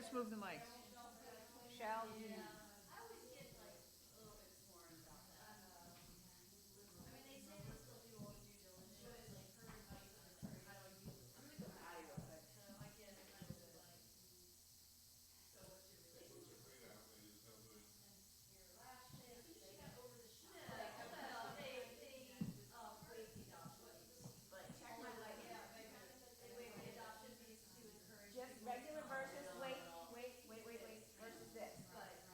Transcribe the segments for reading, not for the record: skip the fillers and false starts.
just move the mics. Shall just regular versus versus this.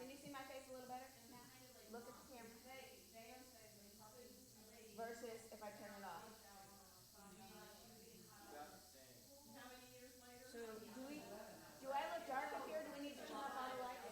Can you see my face a little better now? Look at the camera. Versus if I turn it off. So do I look dark up here? Do we need to turn off all the lights?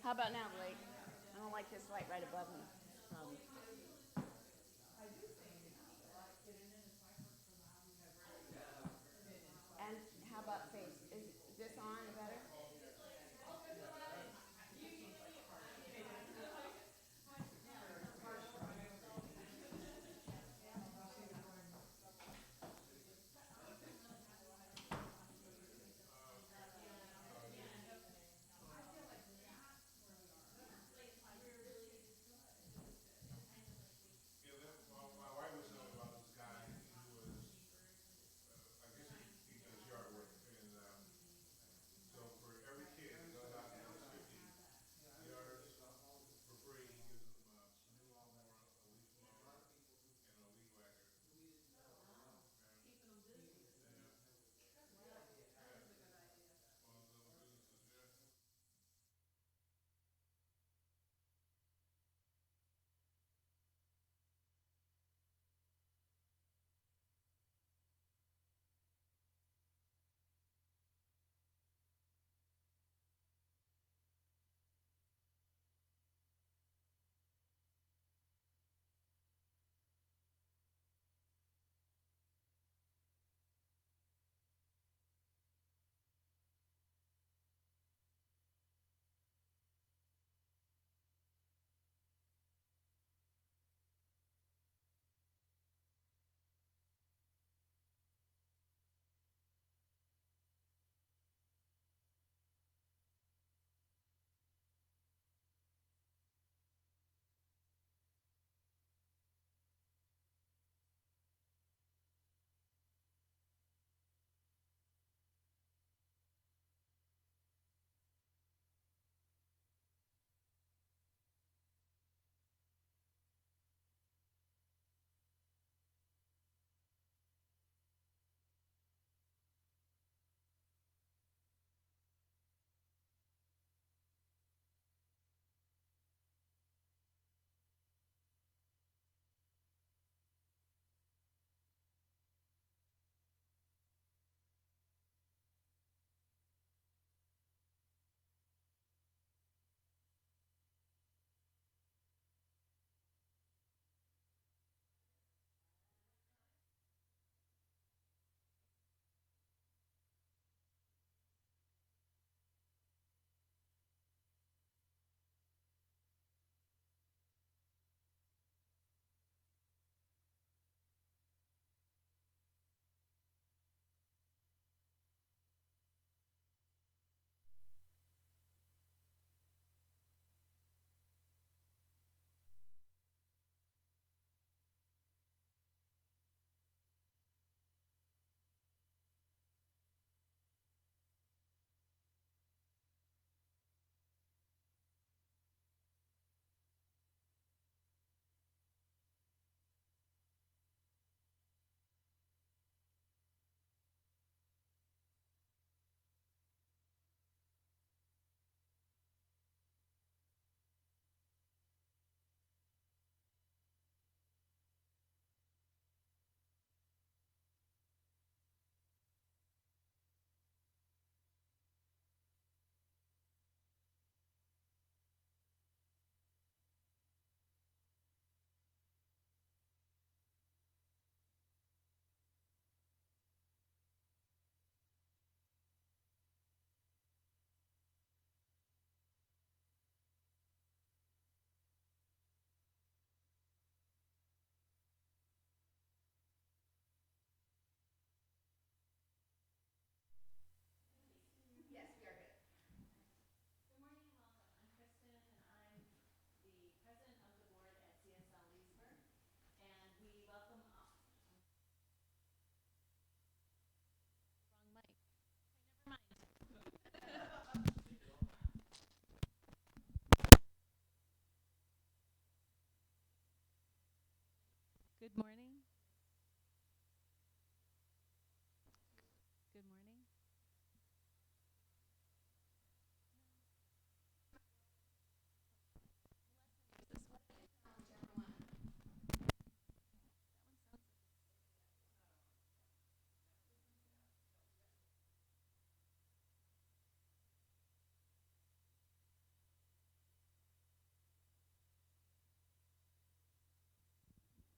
How about now, Blake? I don't like this light right above me. And how about face? Is this on better?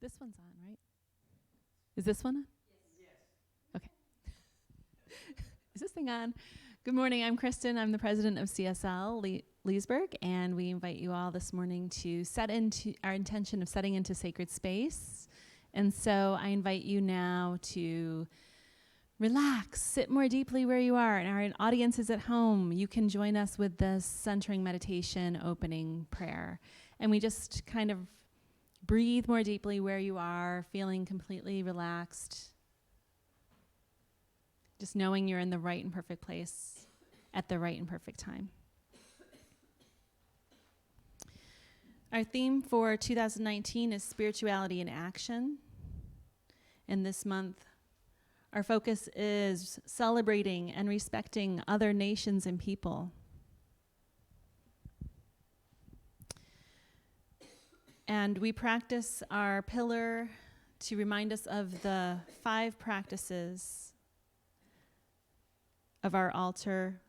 This one's on, right? Is this one on? Yes. Okay. Is this thing on? Good morning. I'm Kristen. I'm the president of CSL Leesburg, and we invite you all this morning to set into our intention of setting into sacred space. And so I invite you now to relax, sit more deeply where you are. And our audience is at home. You can join us with this centering meditation opening prayer. And we just kind of breathe more deeply where you are, feeling completely relaxed. Just knowing you're in the right and perfect place at the right and perfect time. Our theme for 2019 is spirituality in action. And this month, our focus is celebrating and respecting other nations and people. And we practice our pillar to remind us of the 5 practices of our altar,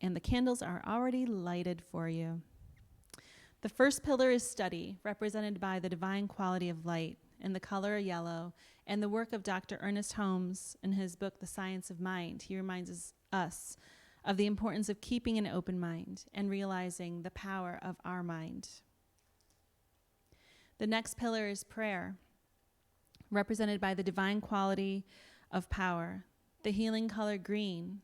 and the candles are already lighted for you. The first pillar is study, represented by the divine quality of light and the color yellow, and the work of Dr. Ernest Holmes in his book, The Science of Mind. He reminds us of the importance of keeping an open mind and realizing the power of our mind. The next pillar is prayer, represented by the divine quality of power, the healing color green,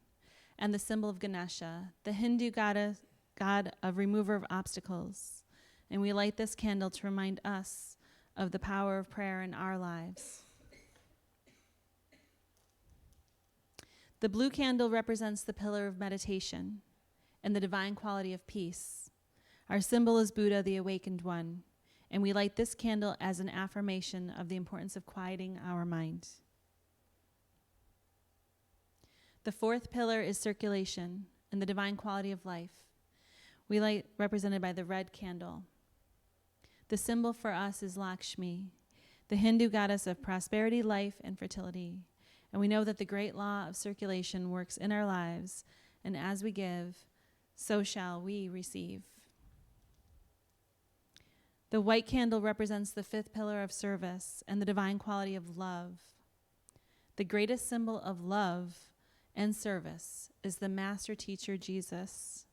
and the symbol of Ganesha, the Hindu god of remover of obstacles. And we light this candle to remind us of the power of prayer in our lives. The blue candle represents the pillar of meditation and the divine quality of peace. Our symbol is Buddha, the awakened one, and we light this candle as an affirmation of the importance of quieting our mind. The fourth pillar is circulation and the divine quality of life. We light represented by the red candle. The symbol for us is Lakshmi, the Hindu goddess of prosperity, life, and fertility. And we know that the great law of circulation works in our lives, and as we give, so shall we receive. The white candle represents the fifth pillar of service and the divine quality of love. The greatest symbol of love and service is the master teacher, Jesus.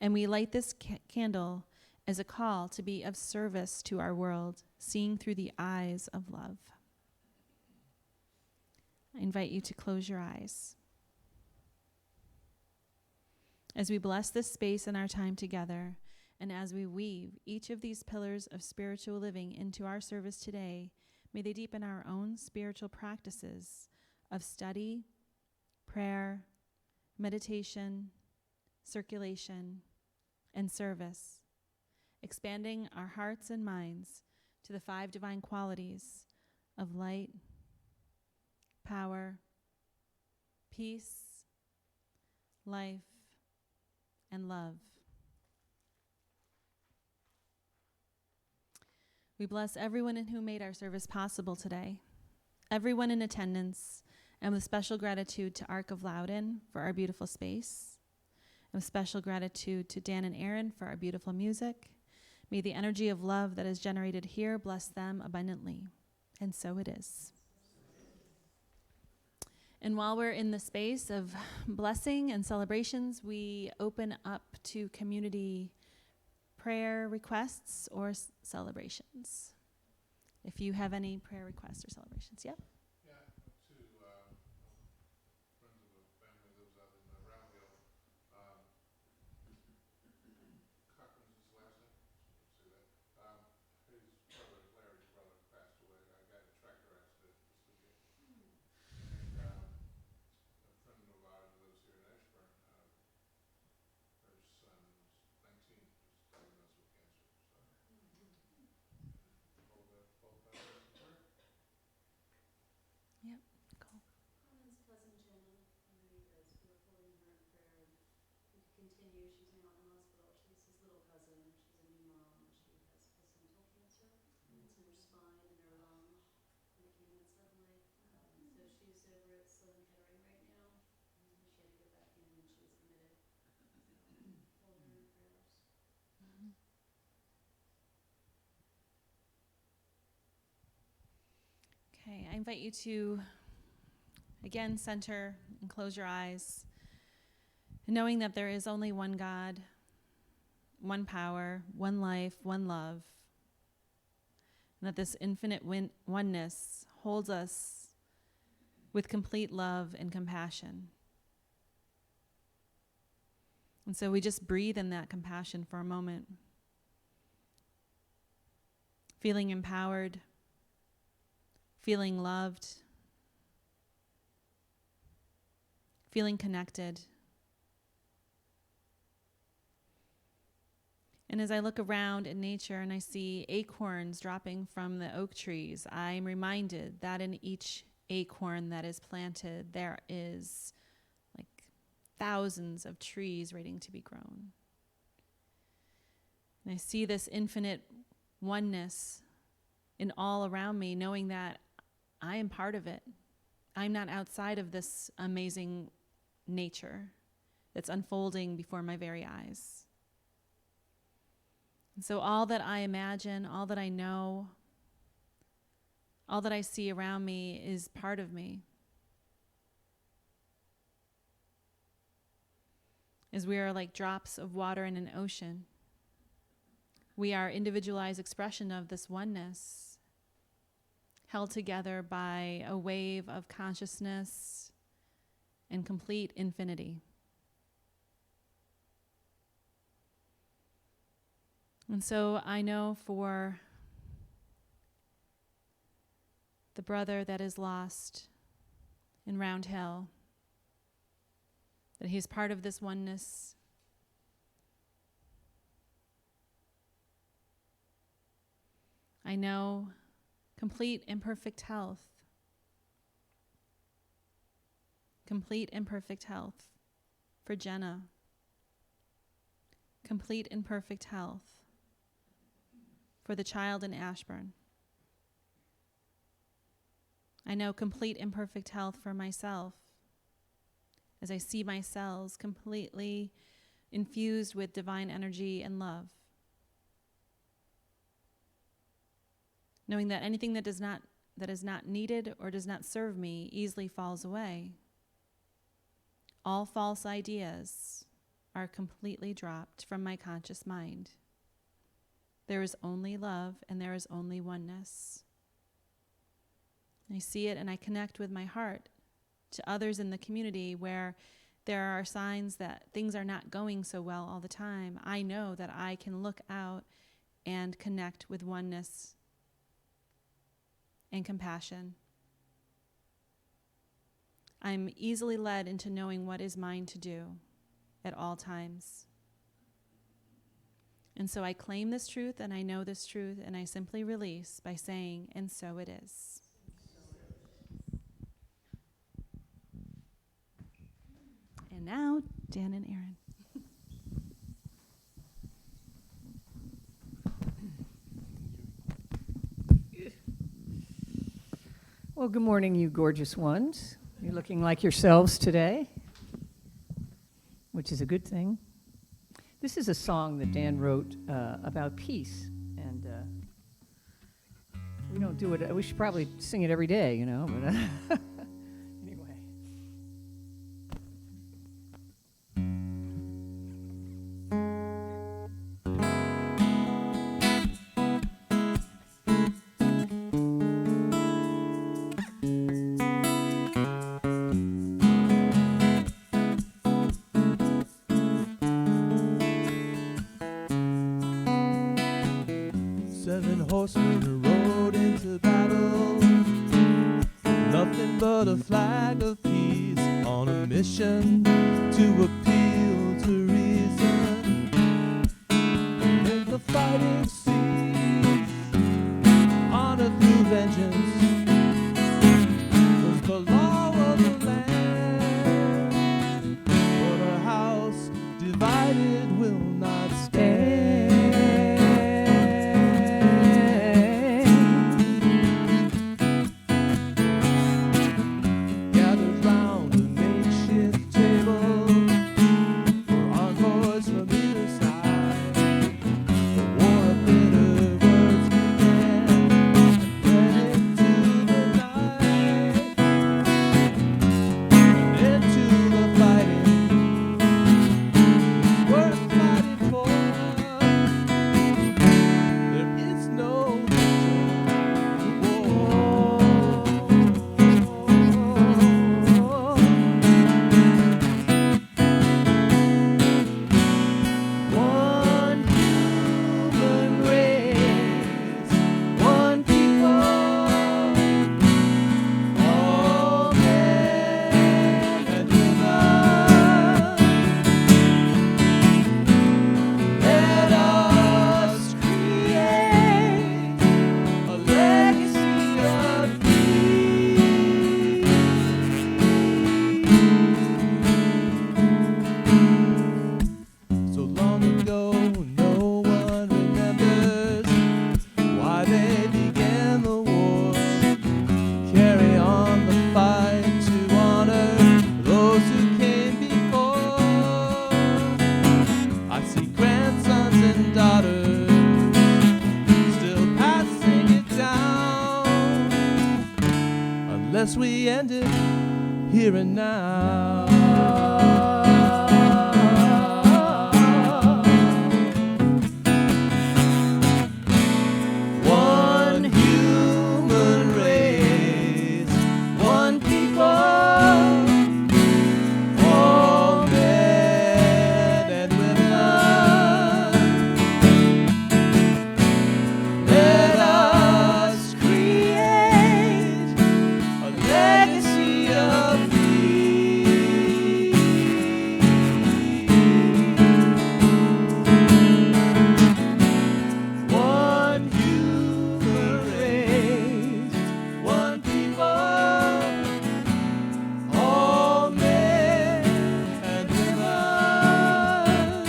And we light this candle as a call to be of service to our world, seeing through the eyes of love. I invite you to close your eyes. As we bless this space and our time together, and as we weave each of these pillars of spiritual living into our service today, may they deepen our own spiritual practices of study, prayer, meditation, circulation, and service, expanding our hearts and minds to the 5 divine qualities of light, power, peace, life, and love. We bless everyone in who made our service possible today, everyone in attendance, and with special gratitude to Ark of Loudon for our beautiful space, and with special gratitude to Dan and Aaron for our beautiful music. May the energy of love that is generated here bless them abundantly, and so it is. And while we're in the space of blessing and celebrations, we open up to community prayer requests or celebrations. If you have any prayer requests or celebrations, yep. Yeah, two friends of a family lives out in Round Hill. Cochran's his last name. Say that. His brother, Larry's brother, passed away. I got in a tractor accident this weekend. And a friend of ours who lives here in Ashburn, her son was 19, was diagnosed with cancer. So, hold that both families in prayer. Okay, I invite you to, again, center and close your eyes, knowing that there is only one God, one power, one life, one love, and that this infinite oneness holds us with complete love and compassion. And so we just breathe in that compassion for a moment, feeling empowered, feeling loved, feeling connected. And as I look around in nature and I see acorns dropping from the oak trees, I'm reminded that in each acorn that is planted, there is like thousands of trees waiting to be grown. And I see this infinite oneness in all around me, knowing that I am part of it. I'm not outside of this amazing nature that's unfolding before my very eyes. And so all that I imagine, all that I know, all that I see around me is part of me. As we are like drops of water in an ocean, we are individualized expression of this oneness, held together by a wave of consciousness and complete infinity. And so I know for the brother that is lost in Round Hill, that he's part of this oneness. I know complete and perfect health. Complete and perfect health for Jenna. Complete and perfect health for the child in Ashburn. I know complete and perfect health for myself as I see my cells completely infused with divine energy and love. Knowing that anything that is not needed or does not serve me easily falls away. All false ideas are completely dropped from my conscious mind. There is only love and there is only oneness. I see it and I connect with my heart to others in the community where there are signs that things are not going so well all the time. I know that I can look out and connect with oneness and compassion. I'm easily led into knowing what is mine to do at all times. And so I claim this truth and I know this truth and I simply release by saying, and so it is. And now, Dan and Aaron. Well, good morning, you gorgeous ones. You're looking like yourselves today, which is a good thing. This is a song that Dan wrote about peace, and we don't do it. We should probably sing it every day, you know, but anyway. 7 horsemen rode into battle, nothing but a flag of peace, on a mission to appeal to reason, make the fighting cease, honor through vengeance was the law of the land, but a house divided will not stand. War as we end it here and now. One human race, one people, all men and women. Let us create a legacy of peace. One human race, one people, all men and women.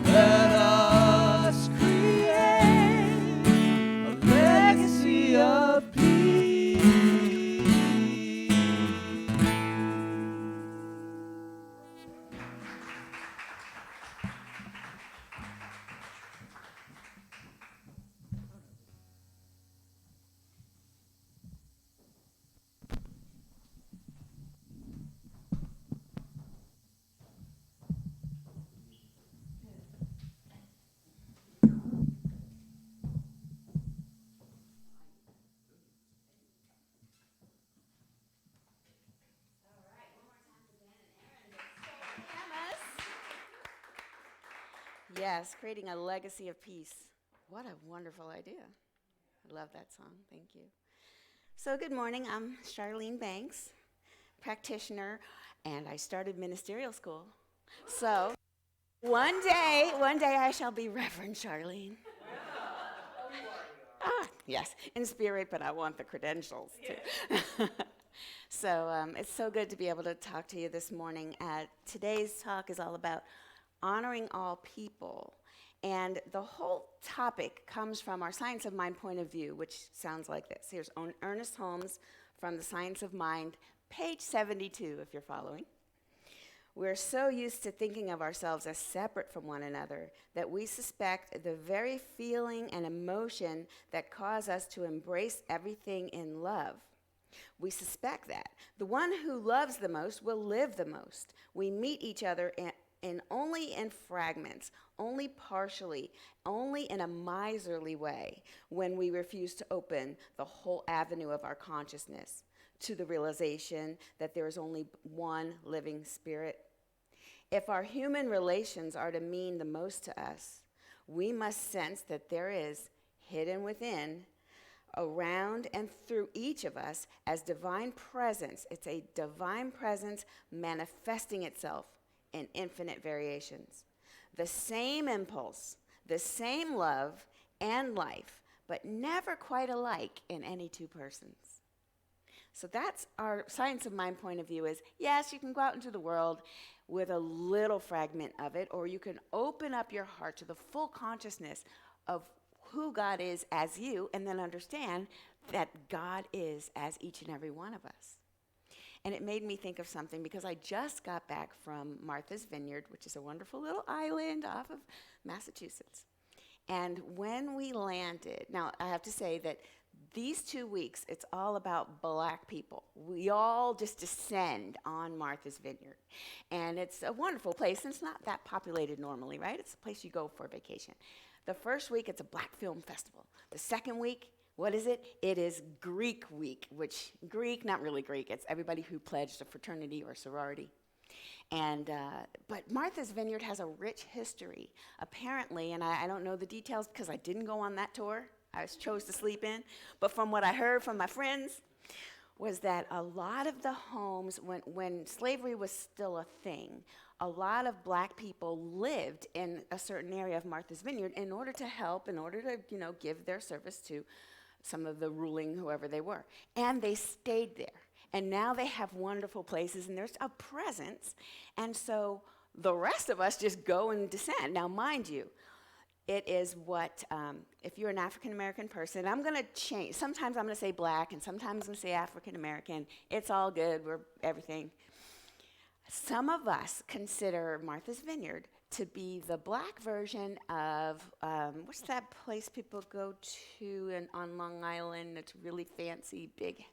Let us create a legacy of peace. Yes, creating a legacy of peace. What a wonderful idea. I love that song. Thank you. So, good morning. I'm Charlene Banks, practitioner, and I started ministerial school. So, one day I shall be Reverend Charlene. Yes, in spirit, but I want the credentials too. So it's so good to be able to talk to you this morning. Today's talk is all about honoring all people. And the whole topic comes from our Science of Mind point of view, which sounds like this. Here's Ernest Holmes from the Science of Mind, page 72, if you're following. We're so used to thinking of ourselves as separate from one another that we suspect the very feeling and emotion that cause us to embrace everything in love. We suspect that. The one who loves the most will live the most. We meet each other only in fragments, only partially, only in a miserly way when we refuse to open the whole avenue of our consciousness to the realization that there is only one living spirit. If our human relations are to mean the most to us, we must sense that there is, hidden within, around and through each of us as divine presence. It's a divine presence manifesting itself in infinite variations. The same impulse, the same love and life, but never quite alike in any two persons. So that's our Science of Mind point of view is, yes, you can go out into the world with a little fragment of it, or you can open up your heart to the full consciousness of who God is as you, and then understand that God is as each and every one of us. And it made me think of something because I just got back from Martha's Vineyard, which is a wonderful little island off of Massachusetts. And when we landed, now I have to say that these 2 weeks, it's all about black people. We all just descend on Martha's Vineyard. And it's a wonderful place, and it's not that populated normally, right? It's a place you go for vacation. The first week, it's a black film festival. The second week, what is it? It is Greek week, which Greek, not really Greek, it's everybody who pledged a fraternity or sorority. And but Martha's Vineyard has a rich history, apparently, and I don't know the details because I didn't go on that tour. I chose to sleep in. But from what I heard from my friends was that a lot of the homes, when slavery was still a thing, a lot of black people lived in a certain area of Martha's Vineyard in order to help, in order to, give their service to some of the ruling, whoever they were. And they stayed there. And now they have wonderful places, and there's a presence. And so the rest of us just go and descend. Now, mind you, it is what, if you're an African-American person, I'm going to change. Sometimes I'm going to say black, and sometimes I'm going to say African-American. It's all good. We're everything. Some of us consider Martha's Vineyard to be the black version of, what's that place people go to on Long Island that's really fancy, big?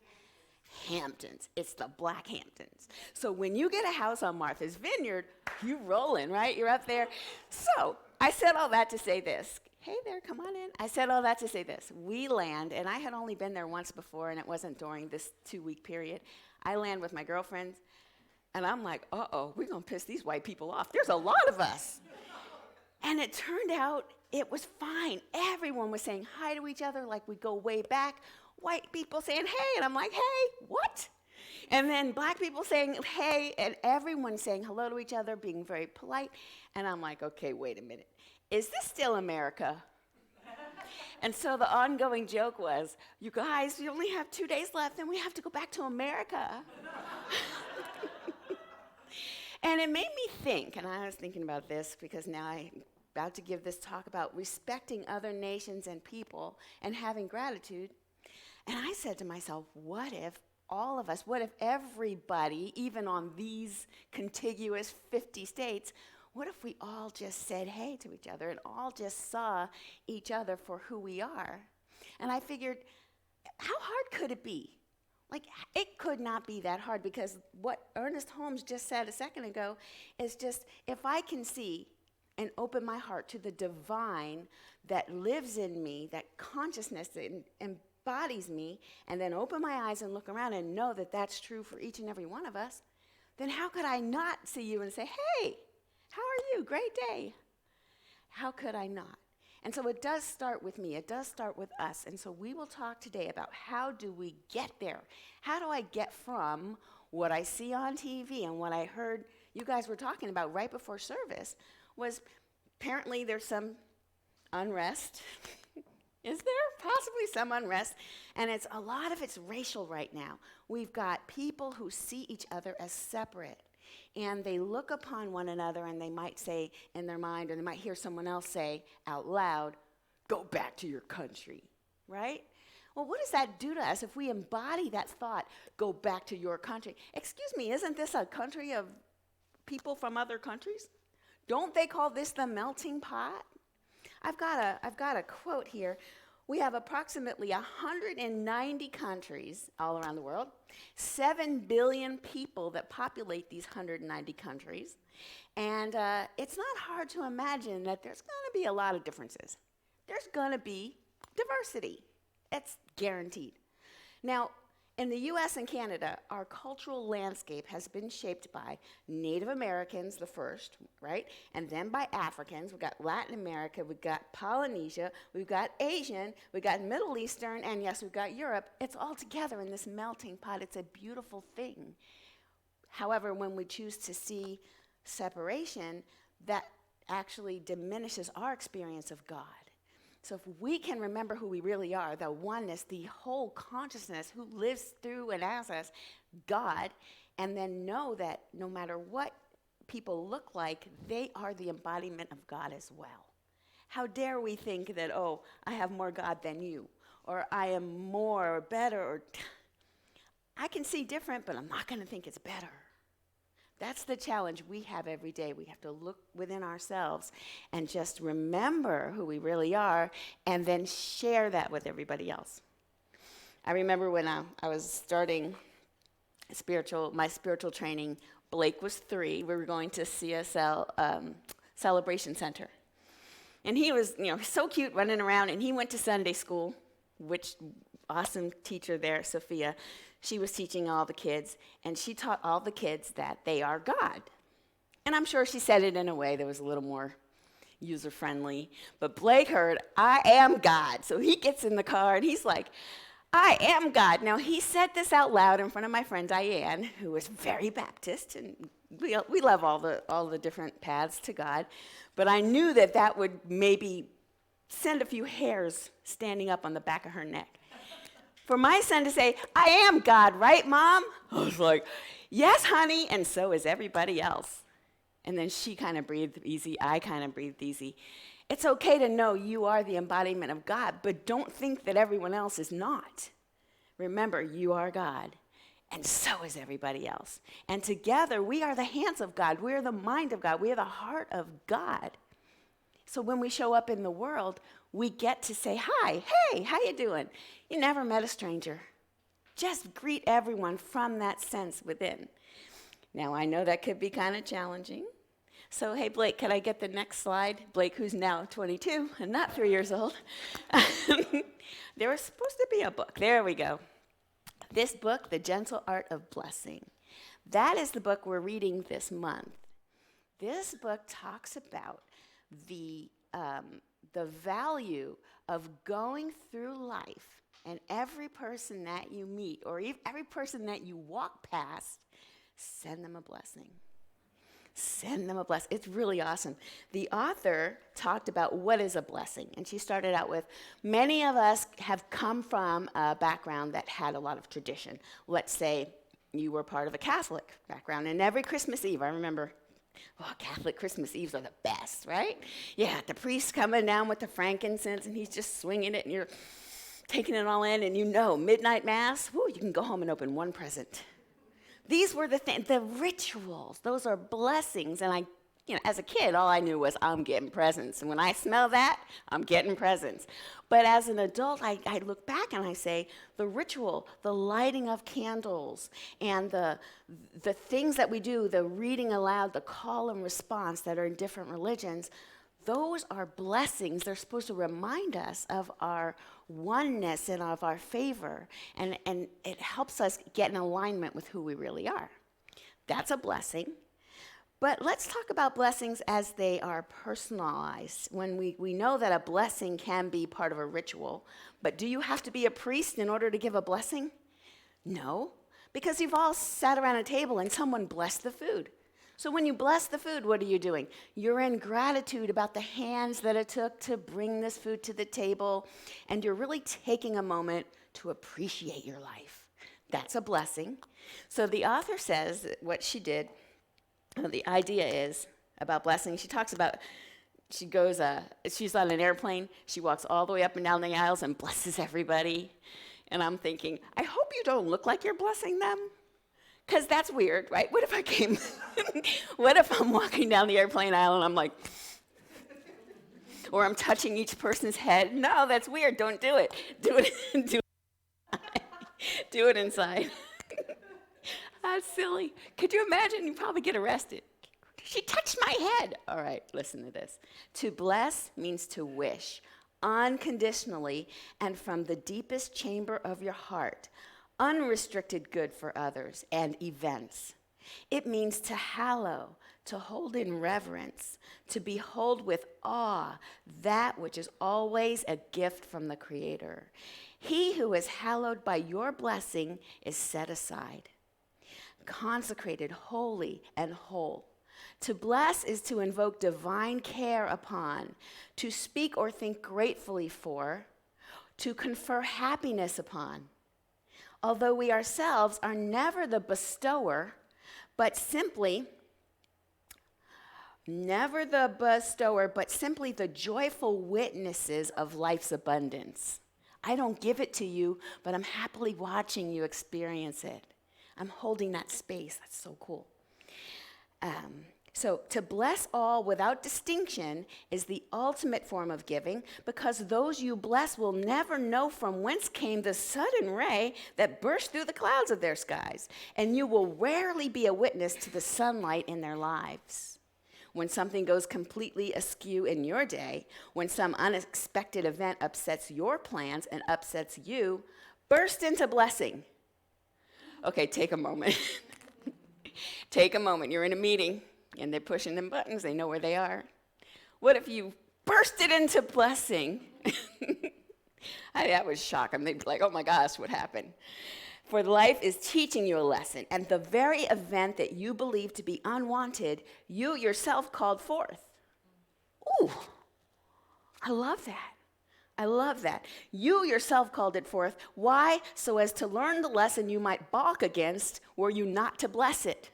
Hamptons. It's the Black Hamptons. So when you get a house on Martha's Vineyard, you rolling, right? You're up there. So I said all that to say this. Hey there, come on in. I said all that to say this. We land, and I had only been there once before, and it wasn't during this 2-week period. I land with my girlfriends, and I'm like, uh-oh, we're going to piss these white people off. There's a lot of us. And it turned out it was fine. Everyone was saying hi to each other like we go way back. White people saying, hey, and I'm like, hey, what? And then black people saying, hey, and everyone saying hello to each other, being very polite. And I'm like, okay, wait a minute. Is this still America? And so the ongoing joke was, you guys, we only have 2 days left, then we have to go back to America. And it made me think, and I was thinking about this because now I'm about to give this talk about respecting other nations and people and having gratitude. And I said to myself, what if all of us, what if everybody, even on these contiguous 50 states, what if we all just said hey to each other and all just saw each other for who we are? And I figured, how hard could it be? Like, it could not be that hard, because what Ernest Holmes just said a second ago is just, if I can see and open my heart to the divine that lives in me, that consciousness that embodies me, and then open my eyes and look around and know that that's true for each and every one of us, then how could I not see you and say, hey, how are you? Great day. How could I not? And so it does start with me. It does start with us. And so we will talk today about how do we get there? How do I get from what I see on TV and what I heard you guys were talking about right before service was apparently there's some unrest. Is there possibly some unrest? And it's a lot of it's racial right now. We've got people who see each other as separate, and they look upon one another and they might say in their mind, or they might hear someone else say out loud, go back to your country, right? Well, what does that do to us if we embody that thought, go back to your country? Excuse me, isn't this a country of people from other countries? Don't they call this the melting pot? I've got a quote here. We have approximately 190 countries all around the world, 7 billion people that populate these 190 countries, and it's not hard to imagine that there's going to be a lot of differences. There's going to be diversity. It's guaranteed. Now, in the US and Canada, our cultural landscape has been shaped by Native Americans, the first, right? And then by Africans. We've got Latin America, we've got Polynesia, we've got Asian, we've got Middle Eastern, and yes, we've got Europe. It's all together in this melting pot. It's a beautiful thing. However, when we choose to see separation, that actually diminishes our experience of God. So if we can remember who we really are, the oneness, the whole consciousness who lives through and as us, God, and then know that no matter what people look like, they are the embodiment of God as well. How dare we think that, oh, I have more God than you, or I am more or better, or I can see different, but I'm not going to think it's better. That's the challenge we have every day. We have to look within ourselves and just remember who we really are and then share that with everybody else. I remember when I was starting my spiritual training, Blake was 3. We were going to CSL Celebration Center. And he was, so cute running around, and he went to Sunday school, which awesome teacher there, Sophia. She was teaching all the kids, and she taught all the kids that they are God. And I'm sure she said it in a way that was a little more user-friendly. But Blake heard, I am God. So he gets in the car, and he's like, I am God. Now, he said this out loud in front of my friend Diane, who was very Baptist, and we love all the different paths to God. But I knew that would maybe send a few hairs standing up on the back of her neck. For my son to say, I am God, right, Mom? I was like, yes, honey, and so is everybody else. And then she kind of breathed easy. I kind of breathed easy. It's okay to know you are the embodiment of God, but don't think that everyone else is not. Remember, you are God, and so is everybody else. And together, we are the hands of God. We are the mind of God. We are the heart of God. So when we show up in the world, we get to say, hi, hey, how you doing? You never met a stranger. Just greet everyone from that sense within. Now, I know that could be kind of challenging. So, hey, Blake, could I get the next slide? Blake, who's now 22 and not 3 years old. There was supposed to be a book. There we go. This book, The Gentle Art of Blessing. That is the book we're reading this month. This book talks about the value of going through life, and every person that you meet, or every person that you walk past, send them a blessing. Send them a blessing. It's really awesome. The author talked about what is a blessing, and she started out with, many of us have come from a background that had a lot of tradition. Let's say you were part of a Catholic background, and every Christmas Eve, I remember, Catholic Christmas Eves are the best, right? Yeah, the priest coming down with the frankincense, and he's just swinging it, and you're taking it all in, and you know, midnight mass, you can go home and open one present. These were the rituals. Those are blessings. And as a kid, all I knew was I'm getting presents. And when I smell that, I'm getting presents. But as an adult, I look back and I say, the ritual, the lighting of candles, and the things that we do, the reading aloud, the call and response that are in different religions, those are blessings. They're supposed to remind us of our oneness and of our favor, and it helps us get in alignment with who we really are. That's a blessing. But let's talk about blessings as they are personalized. When we know that a blessing can be part of a ritual, but do you have to be a priest in order to give a blessing? No, because you've all sat around a table and someone blessed the food. So when you bless the food, what are you doing? You're in gratitude about the hands that it took to bring this food to the table, and you're really taking a moment to appreciate your life. That's a blessing. So the author says what she did, the idea is about blessing. She talks about, she's on an airplane, she walks all the way up and down the aisles and blesses everybody. And I'm thinking, I hope you don't look like you're blessing them. Because that's weird, right? What if I'm walking down the airplane aisle and I'm like, or I'm touching each person's head? No, that's weird. Don't do it. Do it inside. That's silly. Could you imagine? You'd probably get arrested. She touched my head. All right, listen to this. To bless means to wish unconditionally and from the deepest chamber of your heart, unrestricted good for others and events. It means to hallow, to hold in reverence, to behold with awe that which is always a gift from the Creator. He who is hallowed by your blessing is set aside, consecrated, holy, and whole. To bless is to invoke divine care upon, to speak or think gratefully for, to confer happiness upon. Although we ourselves are never the bestower, but simply the joyful witnesses of life's abundance. I don't give it to you, but I'm happily watching you experience it. I'm holding that space. That's so cool. So to bless all without distinction is the ultimate form of giving, because those you bless will never know from whence came the sudden ray that burst through the clouds of their skies, and you will rarely be a witness to the sunlight in their lives. When something goes completely askew in your day, when some unexpected event upsets your plans and upsets you, burst into blessing. Okay, take a moment. Take a moment. You're in a meeting, and they're pushing them buttons. They know where they are. What if you bursted into blessing? That would shock them. They'd be like, oh my gosh, what happened? For life is teaching you a lesson, and the very event that you believe to be unwanted, you yourself called forth. Ooh, I love that. I love that. You yourself called it forth. Why? So as to learn the lesson you might balk against, were you not to bless it.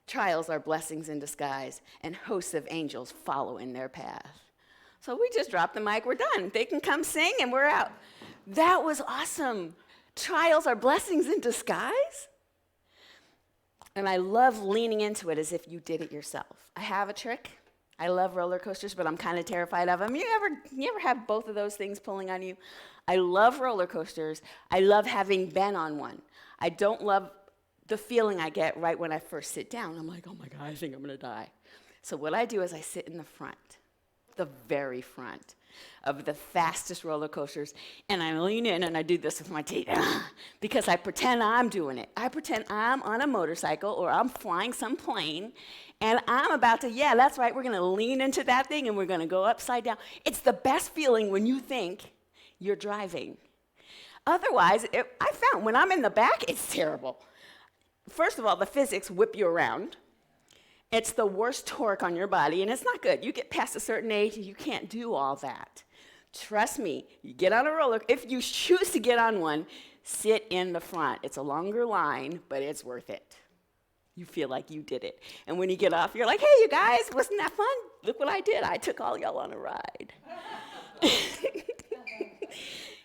Trials are blessings in disguise, and hosts of angels follow in their path. So we just drop the mic, we're done. They can come sing, and we're out. That was awesome. trials are blessings in disguise. And I love leaning into it as if you did it yourself. I have a trick. I love roller coasters, but I'm kind of terrified of them. You ever have both of those things pulling on you? I love roller coasters. I love having been on one. I don't love the feeling I get right when I first sit down. I'm like, oh my God, I think I'm going to die. So what I do is I sit in the front, the very front of the fastest roller coasters, and I lean in and I do this with my teeth because I pretend I'm doing it. I pretend I'm on a motorcycle or I'm flying some plane, and I'm about to, yeah, that's right, we're going to lean into that thing and we're going to go upside down. It's the best feeling when you think you're driving. Otherwise, I found when I'm in the back, it's terrible. First of all, the physics whip you around. It's the worst torque on your body, and it's not good. You get past a certain age, and you can't do all that. Trust me, you get on a roller, if you choose to get on one, sit in the front. It's a longer line, but it's worth it. You feel like you did it. And when you get off, you're like, hey, you guys, wasn't that fun? Look what I did. I took all y'all on a ride.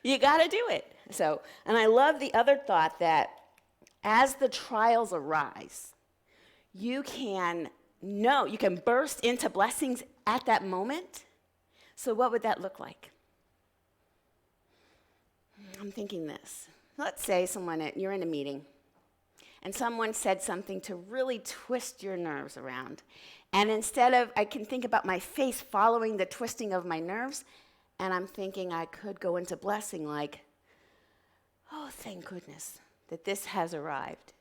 You got to do it. So, and I love the other thought that as the trials arise, you can burst into blessings at that moment. So what would that look like? I'm thinking this. Let's say you're in a meeting, and someone said something to really twist your nerves around. And I can think about my face following the twisting of my nerves, and I'm thinking I could go into blessing like, oh, thank goodness that this has arrived.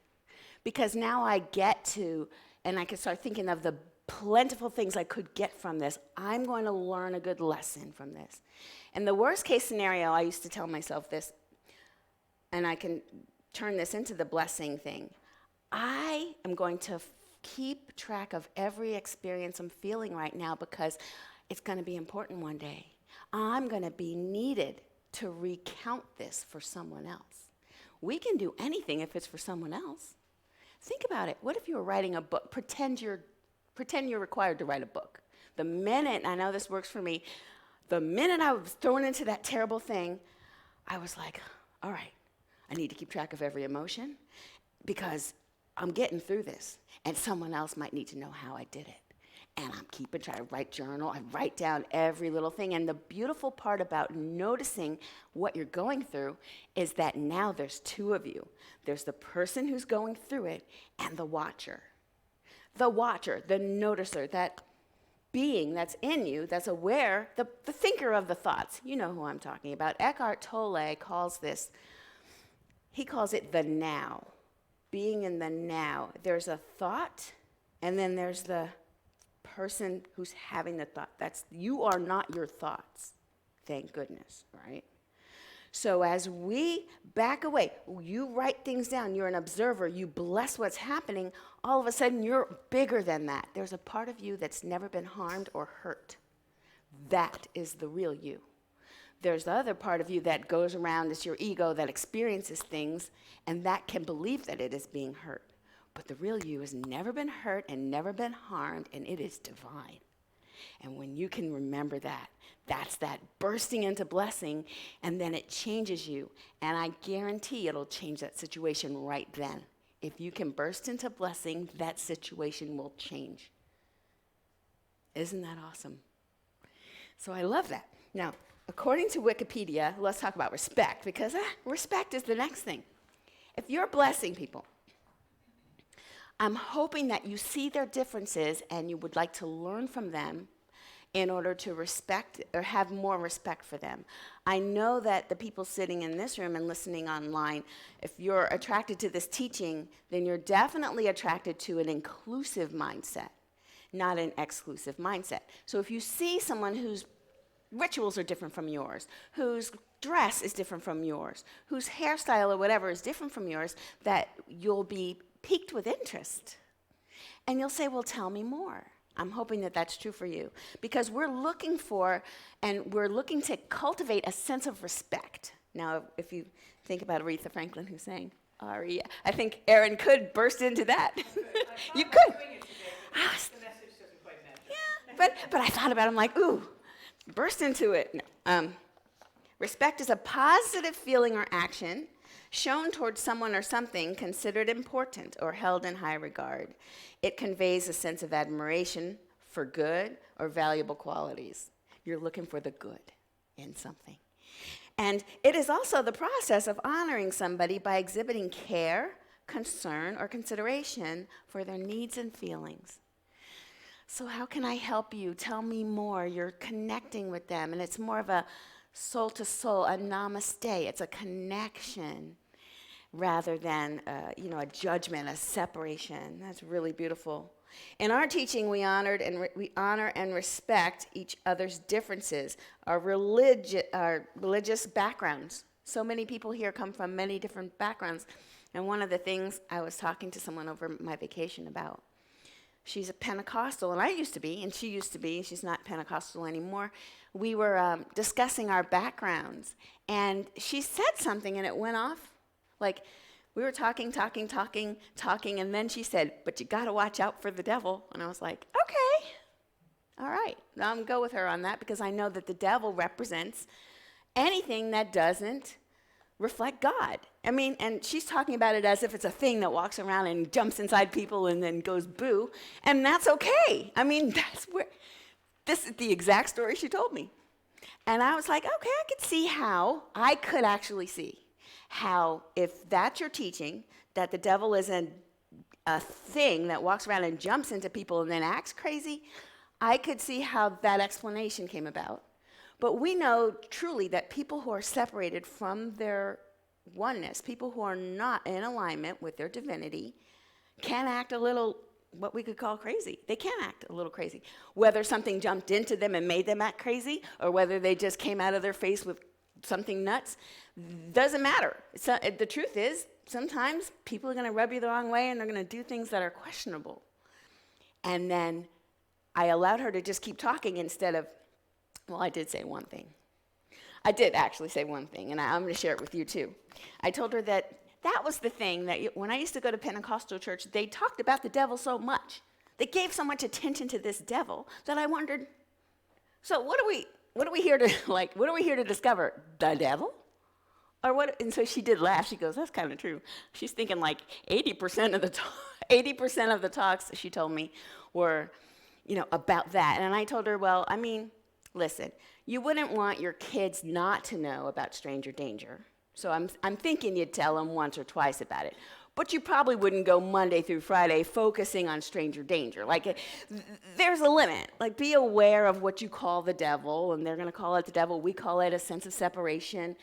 Because now I get to, and I can start thinking of the plentiful things I could get from this. I'm going to learn a good lesson from this. And the worst case scenario, I used to tell myself this, and I can turn this into the blessing thing. I am going to keep track of every experience I'm feeling right now because it's going to be important one day. I'm going to be needed to recount this for someone else. We can do anything if it's for someone else. Think about it. What if you were writing a book? Pretend you're required to write a book. The minute, I know this works for me, the minute I was thrown into that terrible thing, I was like, all right, I need to keep track of every emotion because I'm getting through this, and someone else might need to know how I did it. And I'm keeping track. I write journal. I write down every little thing. And the beautiful part about noticing what you're going through is that now there's two of you. There's the person who's going through it and the watcher. The watcher, the noticer, that being that's in you, that's aware, the thinker of the thoughts. You know who I'm talking about. Eckhart Tolle calls it the now. Being in the now. There's a thought, and then there's the person who's having the thought. You are not your thoughts, thank goodness, right? So as we back away, you write things down, you're an observer, you bless what's happening, all of a sudden you're bigger than that. There's a part of you that's never been harmed or hurt. That is the real you. There's the other part of you that goes around as your ego that experiences things, and that can believe that it is being hurt. But the real you has never been hurt and never been harmed, and it is divine. And when you can remember that, that's that bursting into blessing, and then it changes you. And I guarantee it'll change that situation right then. If you can burst into blessing, that situation will change. Isn't that awesome? So I love that. Now, according to Wikipedia, let's talk about respect, because respect is the next thing. If you're blessing people, I'm hoping that you see their differences and you would like to learn from them in order to respect or have more respect for them. I know that the people sitting in this room and listening online, if you're attracted to this teaching, then you're definitely attracted to an inclusive mindset, not an exclusive mindset. So if you see someone whose rituals are different from yours, whose dress is different from yours, whose hairstyle or whatever is different from yours, that you'll be piqued with interest. And you'll say, well, tell me more. I'm hoping that that's true for you. Because we're looking to cultivate a sense of respect. Now, if you think about Aretha Franklin, who's saying, Aria, I think Aaron could burst into that. You could. The message doesn't quite match. Yeah, but I thought about it, I'm like, ooh, burst into it. No. Respect is a positive feeling or action shown towards someone or something considered important or held in high regard. It conveys a sense of admiration for good or valuable qualities. You're looking for the good in something. And it is also the process of honoring somebody by exhibiting care, concern, or consideration for their needs and feelings. So how can I help you? Tell me more. You're connecting with them, and it's more of a soul-to-soul, a namaste. It's a connection rather than a judgment, a separation. That's really beautiful. In our teaching, we honor and respect each other's differences, our religious backgrounds. So many people here come from many different backgrounds. And one of the things I was talking to someone over my vacation about, she's a Pentecostal, and I used to be, and she used to be. She's not Pentecostal anymore. We were discussing our backgrounds, and she said something, and it went off. Like, we were talking, and then she said, but you got to watch out for the devil. And I was like, okay, all right. Now I'm going to go with her on that because I know that the devil represents anything that doesn't reflect God. I mean, and she's talking about it as if it's a thing that walks around and jumps inside people and then goes boo, and that's okay. I mean, this is the exact story she told me. And I was like, okay, I could actually see how, if that's your teaching, that the devil isn't a thing that walks around and jumps into people and then acts crazy, I could see how that explanation came about. But we know truly that people who are separated from their oneness, people who are not in alignment with their divinity, can act a little, what we could call crazy. They can act a little crazy. Whether something jumped into them and made them act crazy, or whether they just came out of their face with something nuts, doesn't matter. The truth is, sometimes people are going to rub you the wrong way and they're going to do things that are questionable. And then I allowed her to just keep talking instead of, well, I did say one thing. I did actually say one thing, and I'm going to share it with you too. I told her that was the thing that when I used to go to Pentecostal church, they talked about the devil so much. They gave so much attention to this devil that I wondered, so what are we here to discover? The devil? Or what? And so she did laugh. She goes, that's kind of true. She's thinking like 80% of the talks, she told me, were, about that. And I told her, well, I mean, listen, you wouldn't want your kids not to know about stranger danger. So I'm thinking you'd tell them once or twice about it. But you probably wouldn't go Monday through Friday focusing on stranger danger. Like, there's a limit. Like, be aware of what you call the devil, and they're going to call it the devil. We call it a sense of separation.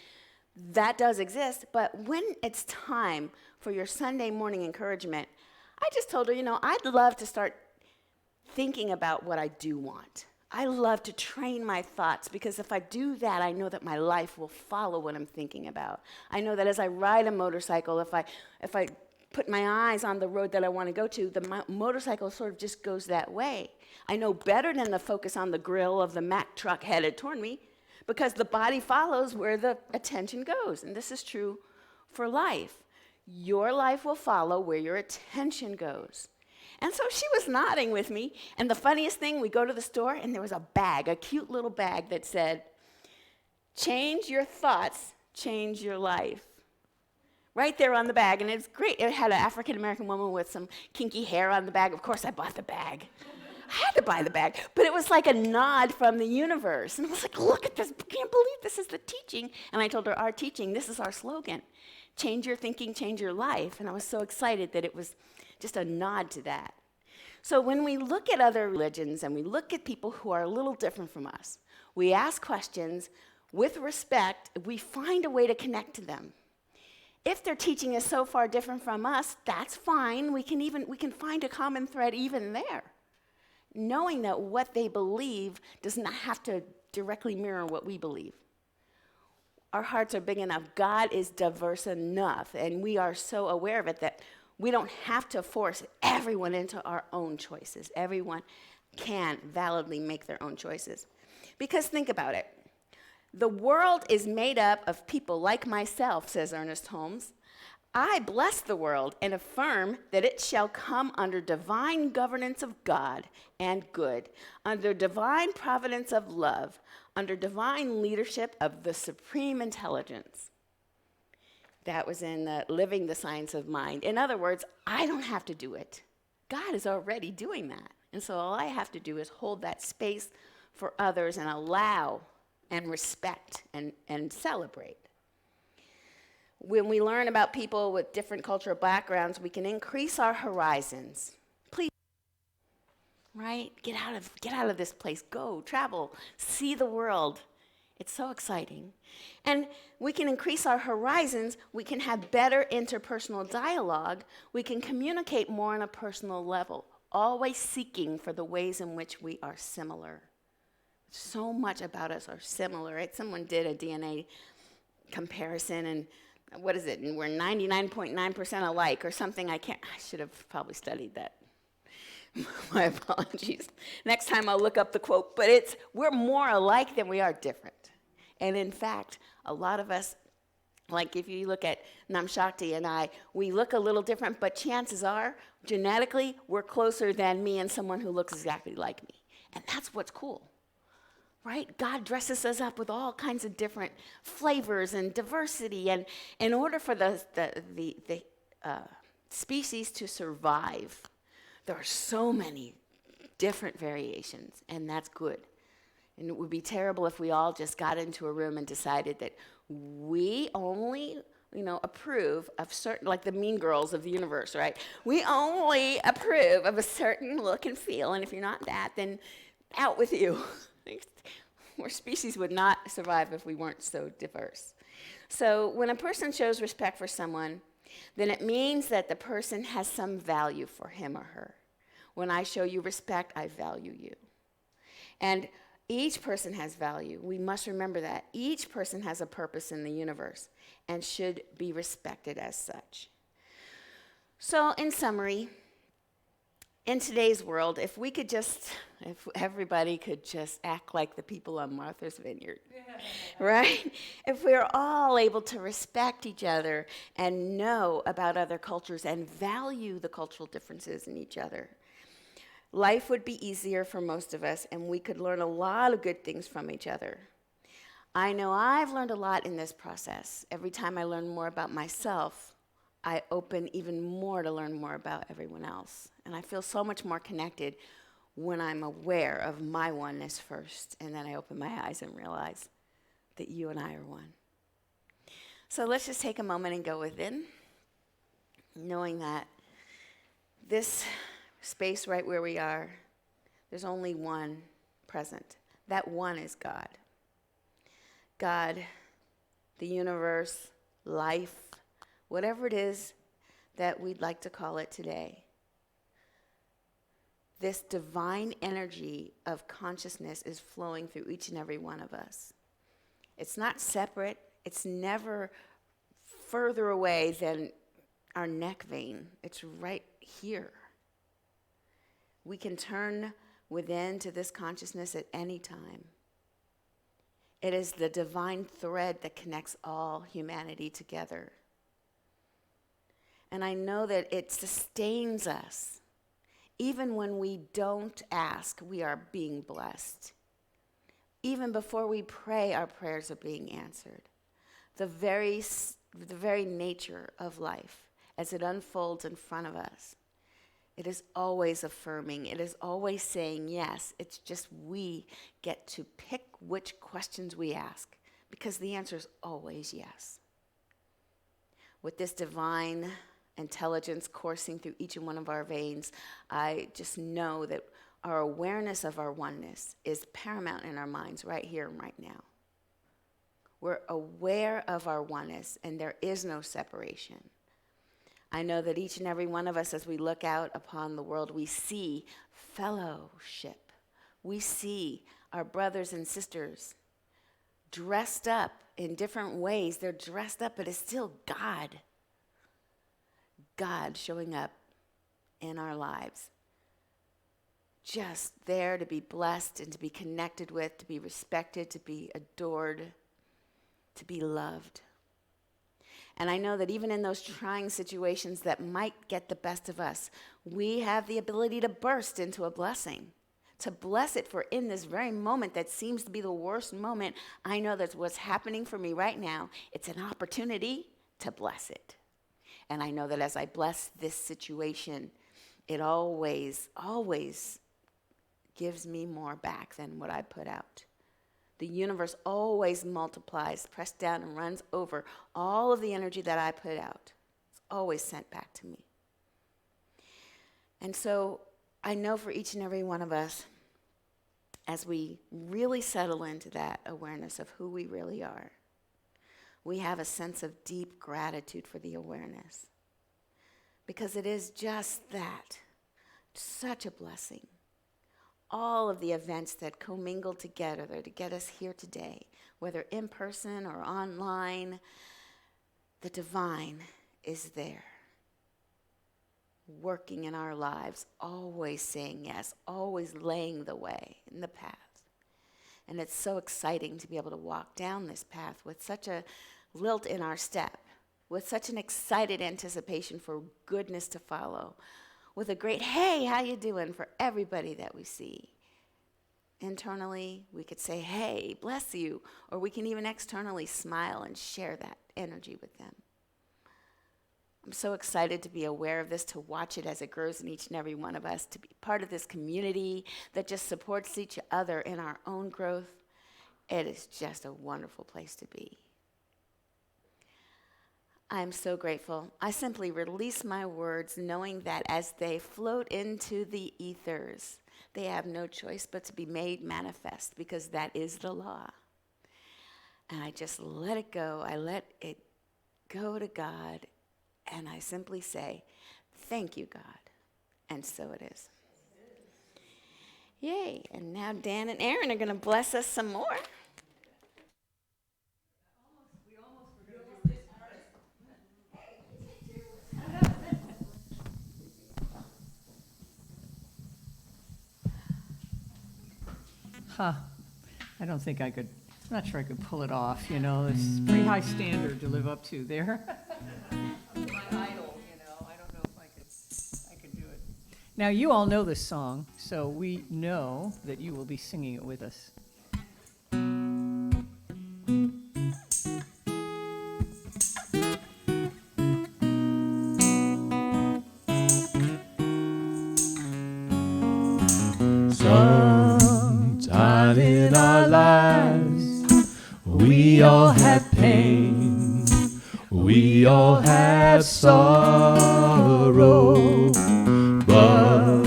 That does exist, but when it's time for your Sunday morning encouragement, I just told her, I'd love to start thinking about what I do want. I love to train my thoughts, because if I do that, I know that my life will follow what I'm thinking about. I know that as I ride a motorcycle, if I put my eyes on the road that I want to go to, the motorcycle sort of just goes that way. I know better than to focus on the grill of the Mack truck headed toward me, because the body follows where the attention goes. And this is true for life. Your life will follow where your attention goes. And so she was nodding with me. And the funniest thing, we go to the store, and there was a bag, a cute little bag that said, change your thoughts, change your life. Right there on the bag. And it's great. It had an African-American woman with some kinky hair on the bag. Of course, I bought the bag. I had to buy the bag, but it was like a nod from the universe. And I was like, look at this, I can't believe this is the teaching. And I told her, our teaching, this is our slogan. Change your thinking, change your life. And I was so excited that it was just a nod to that. So when we look at other religions and we look at people who are a little different from us, we ask questions with respect, we find a way to connect to them. If their teaching is so far different from us, that's fine. We can find a common thread even there, knowing that what they believe does not have to directly mirror what we believe. Our hearts are big enough. God is diverse enough, and we are so aware of it that we don't have to force everyone into our own choices. Everyone can validly make their own choices. Because think about it. The world is made up of people like myself, says Ernest Holmes. I bless the world and affirm that it shall come under divine governance of God and good, under divine providence of love, under divine leadership of the supreme intelligence. That was in Living the Science of Mind. In other words, I don't have to do it. God is already doing that. And so all I have to do is hold that space for others and allow and respect and celebrate. When we learn about people with different cultural backgrounds, we can increase our horizons. Please, right? Get out of this place. Go, travel, see the world. It's so exciting. And we can increase our horizons. We can have better interpersonal dialogue. We can communicate more on a personal level, always seeking for the ways in which we are similar. So much about us are similar, right? Someone did a DNA comparison, and what is it? And we're 99.9% alike or something. I should have probably studied that. My apologies. Next time I'll look up the quote. But we're more alike than we are different. And in fact, a lot of us, like if you look at Namshakti and I, we look a little different, but chances are, genetically, we're closer than me and someone who looks exactly like me. And that's what's cool, right? God dresses us up with all kinds of different flavors and diversity. And in order for the species to survive, there are so many different variations, and that's good. And it would be terrible if we all just got into a room and decided that we only, approve of certain, like the mean girls of the universe, right? We only approve of a certain look and feel, and if you're not that, then out with you. Our species would not survive if we weren't so diverse. So when a person shows respect for someone, then it means that the person has some value for him or her. When I show you respect, I value you. And each person has value. We must remember that. Each person has a purpose in the universe and should be respected as such. So, in summary, in today's world, if everybody could just act like the people on Martha's Vineyard, right? If we're all able to respect each other and know about other cultures and value the cultural differences in each other, life would be easier for most of us, and we could learn a lot of good things from each other. I know I've learned a lot in this process. Every time I learn more about myself, I open even more to learn more about everyone else. And I feel so much more connected when I'm aware of my oneness first, and then I open my eyes and realize that you and I are one. So let's just take a moment and go within, knowing that this space right where we are, there's only one present. That one is God. God, the universe, life, whatever it is that we'd like to call it today. This divine energy of consciousness is flowing through each and every one of us. It's not separate. It's never further away than our neck vein. It's right here. We can turn within to this consciousness at any time. It is the divine thread that connects all humanity together. And I know that it sustains us. Even when we don't ask, we are being blessed. Even before we pray, our prayers are being answered. The very nature of life, as it unfolds in front of us, it is always affirming. It is always saying yes. It's just we get to pick which questions we ask, because the answer is always yes. With this divine intelligence coursing through each and one of our veins, I just know that our awareness of our oneness is paramount in our minds right here and right now. We're aware of our oneness, and there is no separation. I know that each and every one of us, as we look out upon the world, we see fellowship. We see our brothers and sisters dressed up in different ways. They're dressed up, but it's still God. God showing up in our lives. Just there to be blessed and to be connected with, to be respected, to be adored, to be loved. And I know that even in those trying situations that might get the best of us, we have the ability to burst into a blessing, to bless it. For in this very moment that seems to be the worst moment, I know that's what's happening for me right now. It's an opportunity to bless it. And I know that as I bless this situation, it always, always gives me more back than what I put out. The universe always multiplies, pressed down and runs over all of the energy that I put out. It's always sent back to me. And so I know for each and every one of us, as we really settle into that awareness of who we really are, we have a sense of deep gratitude for the awareness. Because it is just that, such a blessing. All of the events that commingle together to get us here today, whether in person or online, the divine is there, working in our lives, always saying yes, always laying the way in the path. And it's so exciting to be able to walk down this path with such a lilt in our step, with such an excited anticipation for goodness to follow, with a great, hey, how you doing for everybody that we see. Internally, we could say, hey, bless you, or we can even externally smile and share that energy with them. I'm so excited to be aware of this, to watch it as it grows in each and every one of us, to be part of this community that just supports each other in our own growth. It is just a wonderful place to be. I'm so grateful. I simply release my words knowing that as they float into the ethers, they have no choice but to be made manifest, because that is the law. And I just let it go. I let it go to God, and I simply say, thank you, God. And so it is. Yay. And now Dan and Aaron are going to bless us some more. I don't think I could, I'm not sure I could pull it off, you know. It's a pretty high standard to live up to there. My idol, you know, I don't know if I could do it. Now, you all know this song, so we know that you will be singing it with us. Sometime in our lives, we all have pain, we all have sorrow, but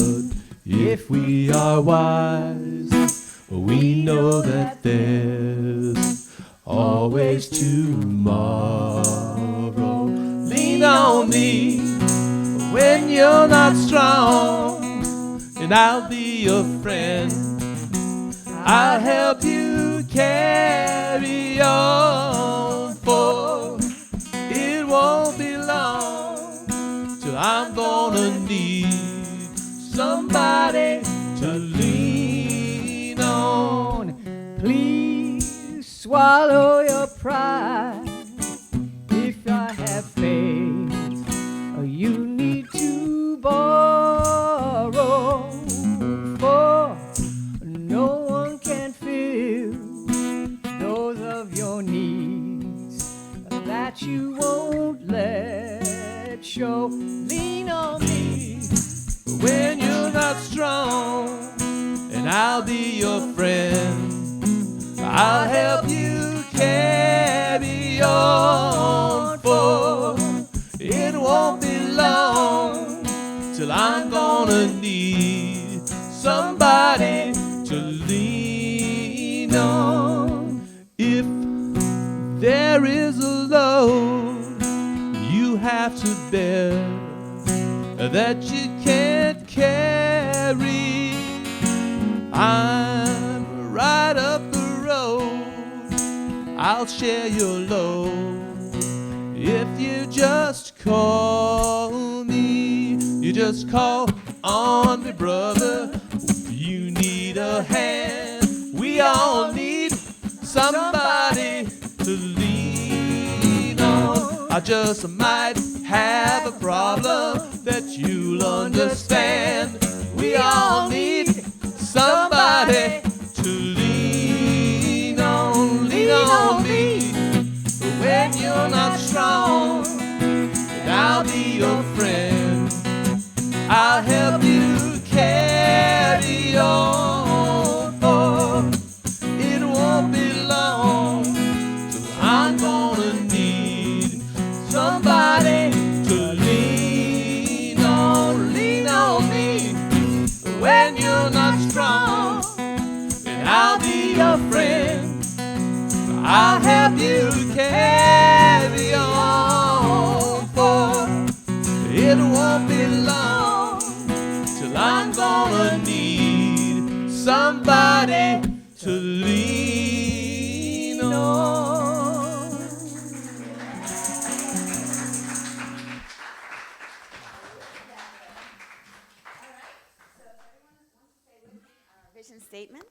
if we are wise, we know that there's always tomorrow. Lean on me when you're not strong, and I'll be your friend. I'll help you carry on, for it won't be long till I'm gonna need somebody to lean on. Please swallow your pride. If I have faith, you need to borrow, for no one can fill those of your needs that you won't let show. Lean on me when you're not strong, and I'll be your friend. I'll help you carry on, for it won't be long till I'm gonna need somebody to lean on. If there is a load you have to bear that you can't carry, I'm right up the road. I'll share your load if you just call me. You just call on me, brother. You need a hand. We all need somebody to lean on. I just might have a problem that you'll understand. We all need somebody to lean on. Lean on me when you're not strong, I'll help you carry on, for it won't be long till I'm gonna need somebody to lean on. Vision statement: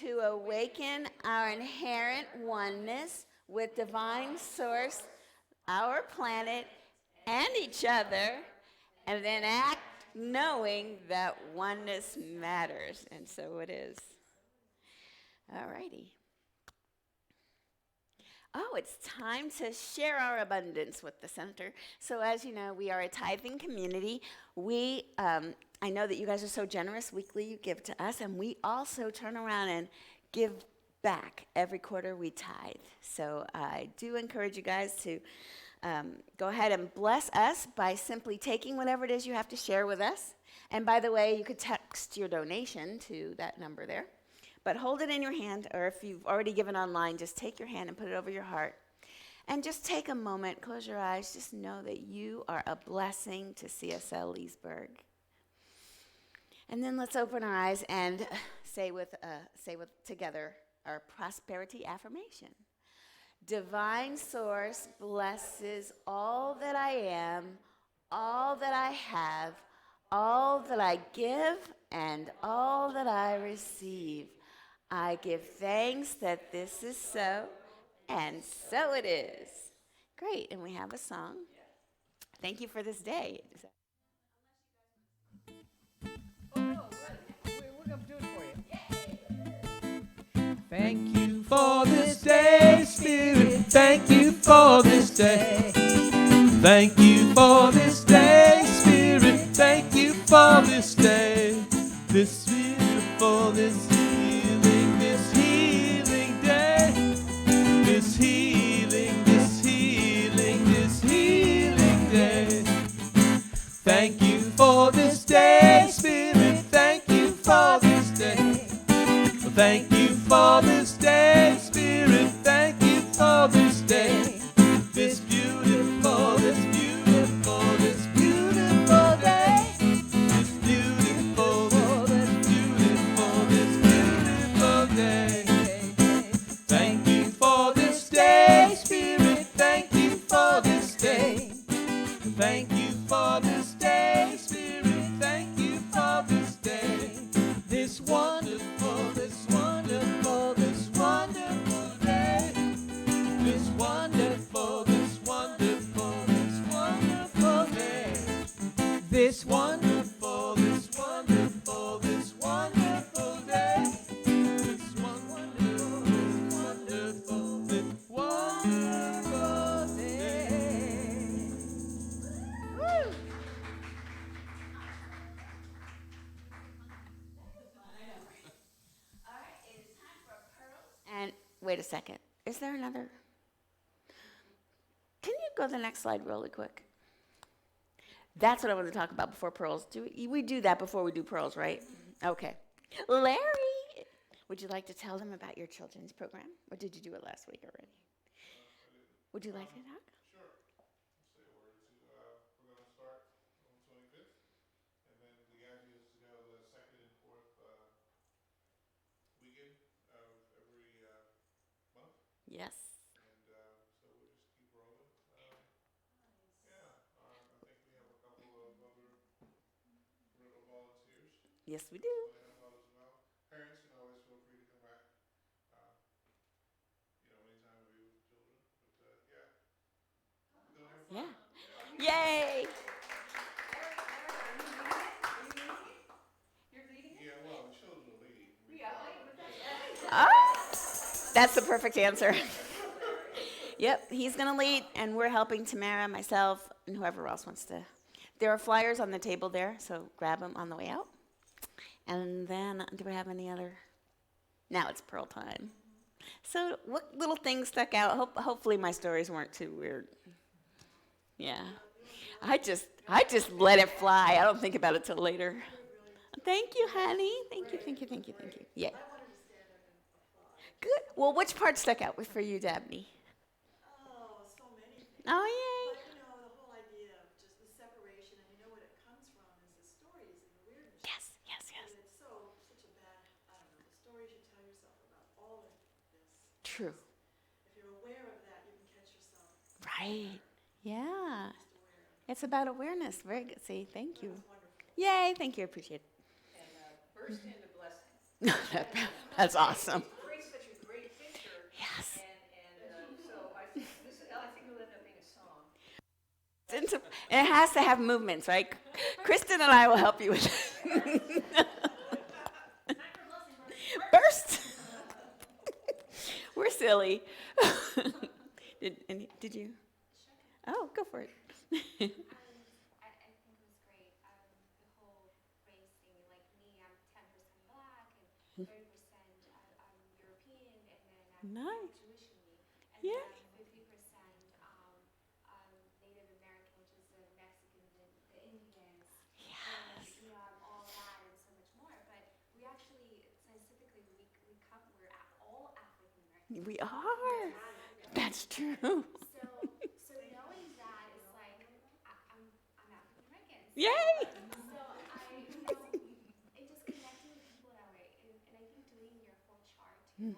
to awaken our inherent oneness with divine source, our planet, and each other, and then act knowing that oneness matters. And so it is. All righty. Oh, it's time to share our abundance with the center. So as you know, we are a tithing community. I know that you guys are so generous. Weekly you give to us, and we also turn around and give back every quarter we tithe. So I do encourage you guys to go ahead and bless us by simply taking whatever it is you have to share with us. And by the way, you could text your donation to that number there. But hold it in your hand, or if you've already given online, just take your hand and put it over your heart. And just take a moment, close your eyes, just know that you are a blessing to CSL Leesburg. And then let's open our eyes and say with together our prosperity affirmation. Divine source blesses all that I am, all that I have, all that I give, and all that I receive. I give thanks that this is so, and so it is. Great, and we have a song. Thank you for this day. We're going to do it for you. Thank you for this day, Spirit. Thank you for this day. Thank you for this day, Spirit. Thank you for this day. This beautiful, this healing day. This healing day. Thank you for this day, Spirit. Thank you for this day. Thank you for this day, Spirit. Thank you for this day. This beautiful, this beautiful, this beautiful day. This beautiful, this beautiful, this beautiful day. Thank you for this day, Spirit. Thank you for this day. Thank you for this day, Spirit. Thank you for this day. This wonderful, this wonderful, this wonderful day. This wonderful, this wonderful, this wonderful day. This wonderful, this wonderful, this wonderful day. This wonderful, this wonderful, this wonderful day. Woo! And wait a second. Is there another? Can you go to the next slide really quick? That's what I want to talk about before pearls. We do that before we do pearls, right? Okay. Larry, would you like to tell them about your children's program? Or did you do it last week already? Would you like to talk? Sure. Say a word or two. We're going to start on the 25th, and then the idea is to go the second and fourth weekend of every month, Yes. and so we'll just keep rolling. Yeah, I think we have a couple of other parental volunteers, Yes, we do. so they have those as well. Parents can always feel free to come back, anytime to be with the children. But yeah, we're gonna have fun. Yeah. Yay. Yeah, well, the children will lead. Oh, that's the perfect answer. Yep, he's going to lead, and we're helping Tamara, myself, and whoever else wants to. There are flyers on the table there, so grab them on the way out. And then, do we have any other? Now it's pearl time. So what little things stuck out? Hopefully my stories weren't too weird. Yeah. I just let it fly. I don't think about it till later. Thank you, honey. Thank you. Yeah. Good. Well, which part stuck out for you, Dabney? Oh, so many things. Oh, yay. But the whole idea of just the separation, and what it comes from is the stories and the weirdness. Yes, yes, And yes. it's such a bad, I don't know, the stories you tell yourself about all of this. True. If you're aware of that, you can catch yourself. Right. Yeah. Just aware of it. It's about awareness. Very good. See, thank you. That's wonderful. Yay, thank you. Appreciate it. And burst into blessing. That's awesome. Great, such a great picture. Yes. And so I think it'll end up being a song. And it has to have movements, right? Kristen and I will help you with it. Burst. We're silly. Did you? Oh, go for it. I think it was great. The whole race thing, like me, I'm 10% black and 30% I'm European, and then I'm Nice. Jewish in me, and Yeah. then 50% Native American, which is the Mexicans and the Indians. Yes. And I'm all that and so much more. But we actually, scientifically, we're all African American. We are. That's true. So knowing that is like I'm African American. Yay. So and just connecting with people that way, and I think doing your whole chart too.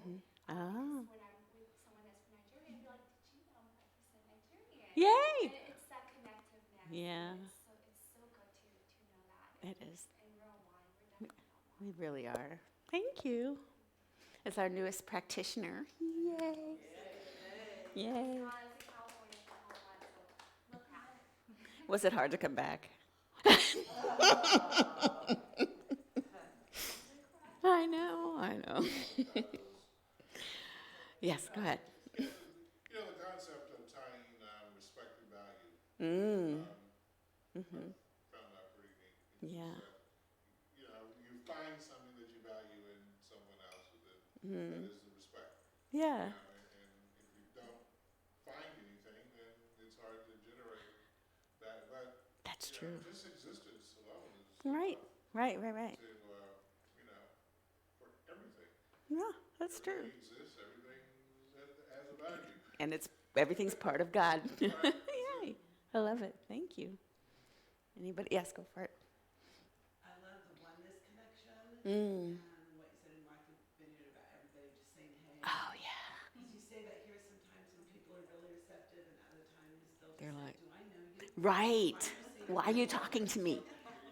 Oh. When I'm with someone that's from Nigeria, I'd be like, "Did you know 100% Nigerian?" Yay. And it's that connectiveness. Yeah. And it's so good to know that. It is. And we're all one. We're definitely all one. We really are. Thank you. As our newest practitioner. Yay. Yay. It's in California for a whole lot, so look out. Was it hard to come back? I know. Yes, go ahead. The concept of tying respect and value. Found that pretty neat. It's Yeah. just that, you find something that you value in someone else that is the respect. Yeah. And if you don't find anything, then it's hard to generate that. But That's true. just existence alone is Right. enough Right. to for everything. Yeah, that's true. Everything exists. Everything has a value. And everything's part of God. Right. Yay. I love it. Thank you. Anybody? Yes, go for it. I love the oneness connection. Mm. And what you said in Martha Vineyard about everybody just saying hey. Oh, yeah. Because you say that here sometimes when people are really receptive, and other times they'll just They're say, like, "Do I know you?" Right. Why are you talking to me?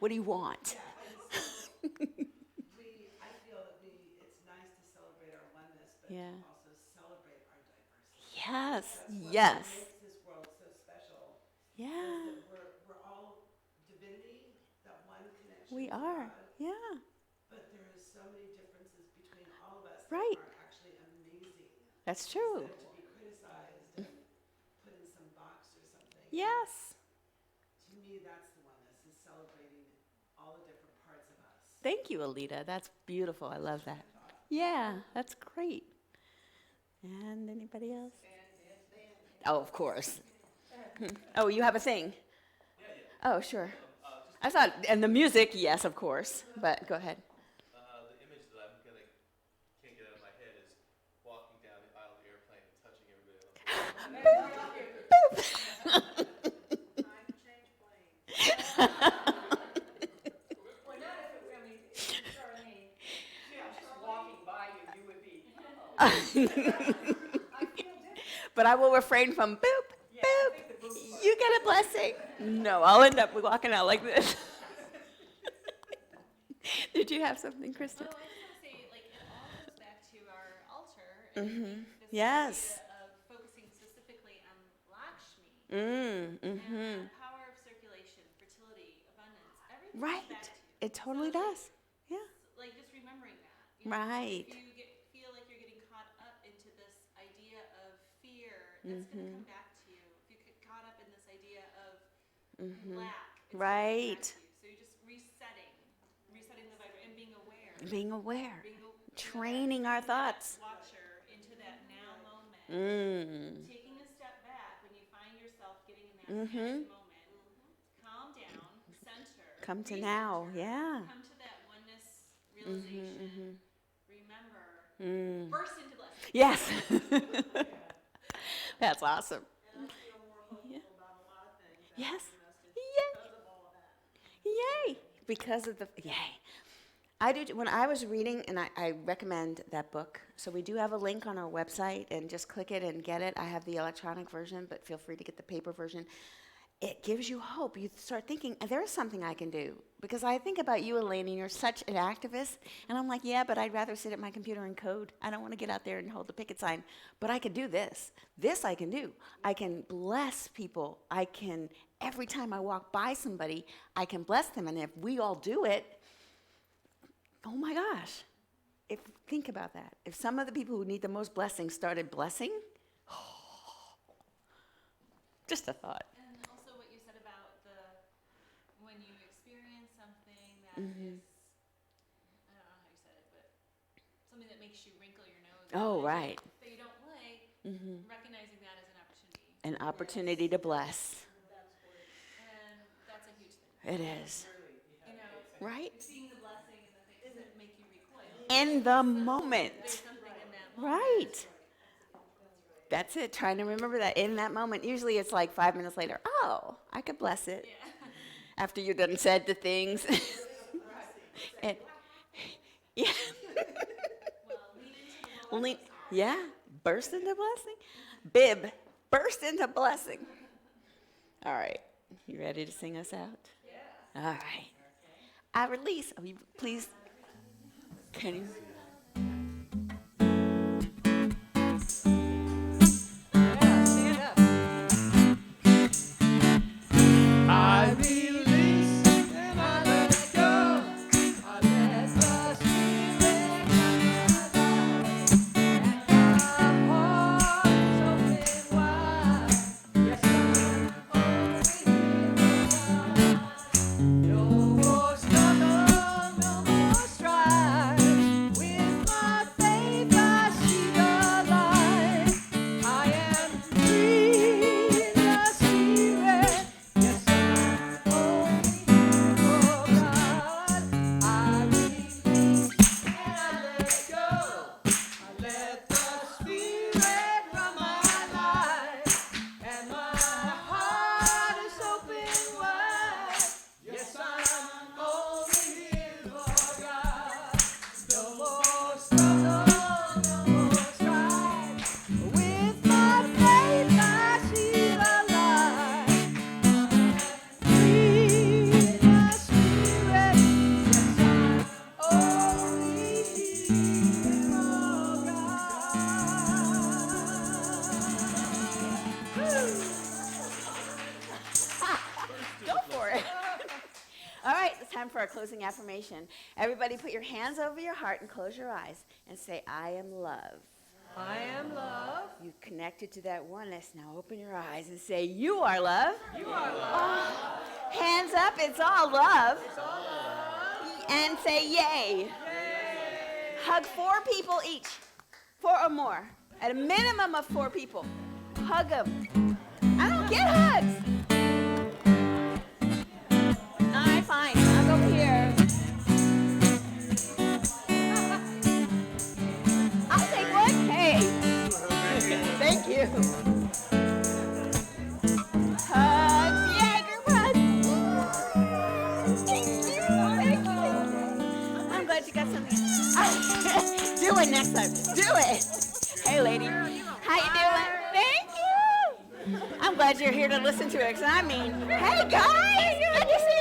What do you want? I feel that it's nice to celebrate our oneness, but Yeah. to also celebrate our diversity. Yes. That's what Yes. makes this world so special. Yeah. Is that we're all divinity, that one connection. We to are. God, Yeah. but there is so many differences between all of us Right. that are actually amazing. That's true. Instead of to be criticized and put in some box or something. Yes. To me, that's the oneness, is celebrating all the different parts of us. Thank you, Alita. That's beautiful. I love that. Yeah, that's great. And anybody else? Oh, of course. Oh, you have a thing? Oh, sure. I thought, and the music, yes, of course. But go ahead. The image that can't get out of my head is walking down the aisle of the airplane and touching everybody else. Time to change planes. Well, not if it, I mean, if Charlene, just walking by you, you would be, I feel different. But I will refrain from boop, yeah, I boop. think the booth part. You get a blessing. No, I'll end up walking out like this. Did you have something, Kristen? Oh, I just want to say, it all goes back to our altar. And I think this Yes. idea of focusing specifically on Lakshmi Mm, and mm-hmm. the power of circulation, fertility, abundance, everything Right. comes back to. It totally So, does. Yeah. Just remembering that. Right. If you feel like you're getting caught up into this idea of fear, that's going to come back to you. If you get caught up in this idea of lack, it's gonna come Right. back to you. So you're just resetting the vibration and being aware. Being aware. Being Training our thoughts. Watcher into that now moment. Mm. Taking a step back when you find yourself getting in that panic moment. Calm down, center. Come to now. recenter, Yeah. Come to that oneness realization. Remember. Mm. Burst into blessing. Yes. That's awesome. And I feel more hopeful Yeah. about a lot of things after Yes. the message Yay. because of all of that. Yay. Because of the, yay. I do, when I was reading, and I recommend that book, so we do have a link on our website, and just click it and get it. I have the electronic version, but feel free to get the paper version. It gives you hope. You start thinking, there is something I can do. Because I think about you, Elaine, and you're such an activist, and I'm like, yeah, but I'd rather sit at my computer and code. I don't want to get out there and hold the picket sign, but I could do this. This I can do. I can bless people. I can, every time I walk by somebody, I can bless them, and if we all do it, oh my gosh. Think about that. If some of the people who need the most blessing started blessing, just a thought. And also what you said about when you experience something that is, I don't know how you said it, but something that makes you wrinkle your nose. Oh, right. That you don't like, recognizing that as an opportunity. An opportunity to bless. And that's a huge thing. It is. You know, Right? seeing the blessing and the things that make you recoil. In the moment. There's something in that moment. Right. That's it. Trying to remember that in that moment. Usually it's like 5 minutes later. Oh, I could bless it. Yeah. After you've done said the things. And, yeah. Well, lean into the Yeah. Burst into blessing. Bib. Burst into blessing. All right. You ready to sing us out? Yeah. All right. I release. Oh, you, please. Can you? Yeah, stand up. I release and I let go. I let the Spirit and my heart is open wide. Yes, I'm no more struggle, no more strife. With my faith I see the light. I am free in the Spirit. Yes, I'm only for God. I release and I let go. I let the Spirit run my life, and my heart is open wide. Yes, I'm only here for God. No more struggle, no more strife. With my faith I see the light. Free in the Spirit. Yes, I'm only here for God. Woo! Go for it. All right, it's time for our closing affirmation. Everybody put your hands over your heart and close your eyes and say, I am love. I am love. You connected to that oneness. Now open your eyes and say, you are love. You are love. Hands up, it's all love. It's all love. And say, yay. Hug 4 people each. 4 or more. At a minimum of 4 people. Hug them. I don't get hugs. All right, fine. Hug over here. I'll take one. Hey. Thank you. Hugs. Yay, group hugs. Thank you. Thank you. I'm glad you got something. Do it next time. Do it. Hey, lady. How you doing? Thank you. I'm glad you're here to listen to it, 'cause I mean, hey, guys. Good to see